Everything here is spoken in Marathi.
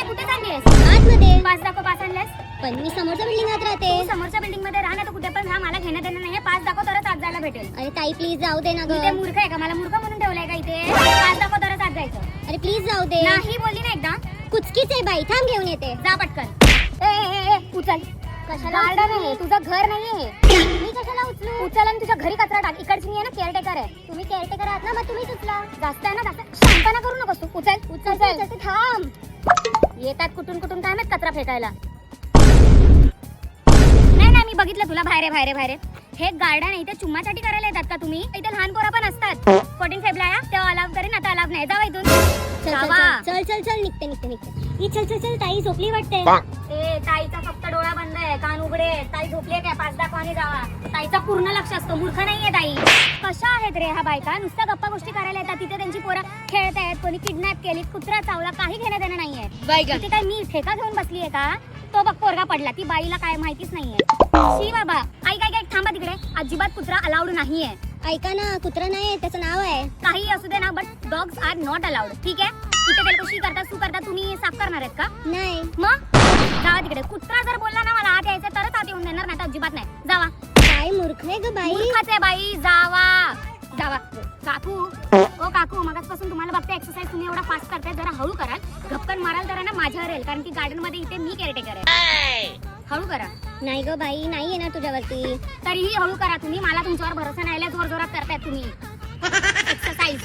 कुठे चाललीस? आतमध्ये. पास दाखव. पास आणलेस? पण मी समोरच्या बिल्डिंगात राहते. तू समोरच्या बिल्डिंग मध्ये राहा ना, तर कुठे पण राहा, मला घेणं देणं नाही. पास दाखव तरच आत जायला भेटेल. अरे ताई प्लीज जाऊ दे ना मी ते ग. मूर्ख आहे का? मला मूर्ख म्हणून ठेवलंय का इथे? पास दाखव तरच आत जायचं. अरे प्लीज जाऊ दे. नाही बोलली ना एकदा? कुचकीच आहे बाई, थांब घेऊन येते. जा पटकन. उचल. कशाला गार्डन आहे, तुझं घर नाहीये. मी कशाला उचलू? उचल आणि तुझ्या घरी कचरा टाक. इकडची मी आहे ना, केअरटेकर आहे. तुम्ही केअरटेकर आहात ना, मग तुम्हीच उचला. जास्त आहे ना, जास्त शांतपणा करू नकोस तू. उचल. उचलते, थांब. येतात कुठून कुठून काय माहित कचरा फेकायला. नाही मी बघितलं तुला. बाहेर आहे. हे गार्डन आहे, इथे चुम्मासाठी करायला येतात का तुम्ही? इथे लहान पोरं पण असतात. 14 फेब्रुवारी तेव्हा अलाव करेन, आता अलाव नाही. जावा इथून. चल निघते. ही चल ताई झोपली वाटते. ते ताईचा फक्त डोळा बंद आहे, कान उघडे. ताई झोपली काय? पाच दाखवा आणि जावा. ताईचा पूर्ण लक्ष असतं. मूर्ख नाहीये ताई. कशा आहेत रे ह्या बायका? नुसत्या गप्पा गोष्टी करायला येतात. तिथे त्यांची पोरं खेळतायत, कोणी किडनॅप केली, कुत्रा चावला, काही घेणं देणं नाहीये. तिथे काय मी ठेका घेऊन बसलीये का? तो बघ पोरगा पडला. ती बाईला काय माहितीच नाहीये. शी बाबा. ऐक थांबा तिकडे. अजिबात कुत्रा अलाउड नाहीये. ऐका ना, कुत्रा नाही त्याचं नाव आहे. काही असू दे ना, but dogs are not allowed. ठीक आहे? तिथे ते कशी करतात, तू करता, तुम्ही साफ करणार आहेत का? नाही. मग जावा तिकडे. कुत्रा जर बोलला ना मला आत यायचं तरच आत येऊन देणार, नाही तर अजिबात नाही. जावा. काय मूर्ख आहे ग बाई. मूर्खच आहे बाई. जावा. काकू. ओ काकू, मगाचपासून तुम्हाला बघते एक्सरसाइज तुम्ही एवढा फास्ट करताय. जरा हळू कराल. गप्पन माराल तर ना माझ्यावर येईल, कारण की गार्डन मध्ये इथे मी केअरटेकर आहे. हळू करा. नाही ग बाई, नाही येणार तुझ्यावरती. तरीही हळू करा तुम्ही. मला तुमच्यावर भरोसा नाही. जोर जोरात करतायत तुम्ही एक्सरसाइज.